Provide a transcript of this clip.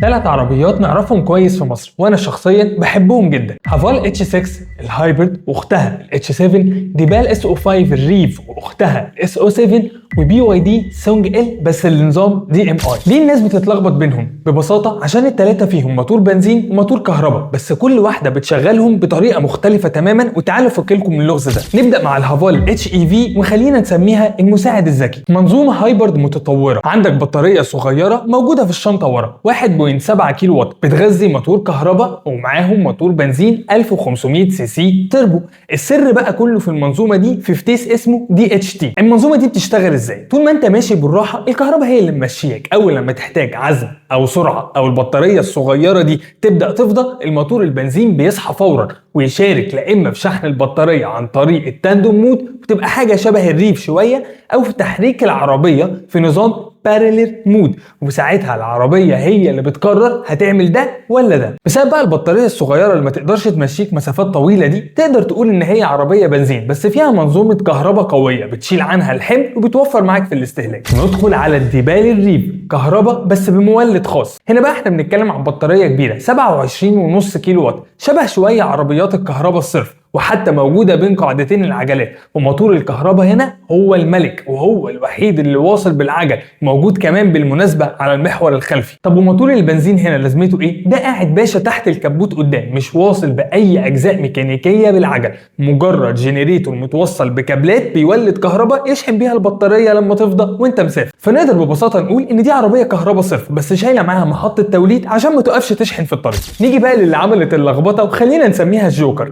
ثلاث عربيات نعرفهم كويس في مصر وانا شخصيا بحبهم جدا. هافال اتش 6 الهايبرد واختها الاتش 7، ديبال اس او 5 الريف واختها الاس او 7، وبي واي دي سونج ال بس النظام دي ام اي. ليه الناس بتتلخبط بينهم؟ ببساطه عشان الثلاثه فيهم موتور بنزين وموتور كهرباء، بس كل واحده بتشغلهم بطريقه مختلفه تماما. وتعالوا افك لكم من اللغز ده. نبدا مع الهافال اتش اي في وخلينا نسميها المساعد الذكي. منظومه هايبرد متطوره، عندك بطاريه صغيره موجوده في الشنطه ورا 1.7 كيلو وات، بتغذي موتور كهرباء ومعاهم موتور بنزين 1500 سي سي تربو. السر بقى كله في المنظومه دي في فتيس اسمه دي اتش تي. المنظومه دي بتشتغل ازاي؟ طول ما انت ماشي بالراحه الكهرباء هي اللي ممشيك، اول لما تحتاج عزم او سرعه او البطاريه الصغيره دي تبدا تفضى، الموتور البنزين بيصحى فورا ويشارك لا اما في شحن البطاريه عن طريق التاندوم مود، وتبقى حاجه شبه الريف شويه، او في تحريك العربيه في نظام بارلل مود، وساعتها العربيه هي اللي بتقرر هتعمل ده ولا ده. بسبب بقى البطاريه الصغيره اللي ما تقدرش تمشيك مسافات طويله دي، تقدر تقول ان هي عربيه بنزين بس فيها منظومه كهرباء قويه بتشيل عنها الحمل وبتوفر معاك في الاستهلاك. ندخل على الديبال الريف، كهرباء بس بمولد خاص. هنا بقى احنا بنتكلم عن بطاريه كبيره 27.5 كيلو وات، شبه شويه عربيات الكهرباء الصرف، وحتى موجودة بين قاعدتين العجلات. وموتور الكهرباء هنا هو الملك وهو الوحيد اللي واصل بالعجل، موجود كمان بالمناسبة على المحور الخلفي. طب وموتور البنزين هنا لازمته ايه؟ ده قاعد باشا تحت الكبوت قدام، مش واصل بأي أجزاء ميكانيكية بالعجل، مجرد جنريتور متوصل بكابلات بيولد كهرباء يشحن بيها البطارية لما تفضى وانت مسافر. فنقدر ببساطة نقول ان دي عربية كهرباء صرف بس شايلة معاها محطة توليد عشان ما تقفش تشحن في الطريق. نيجي بقى للي عملت اللخبطة وخلينا نسميها الجوكر.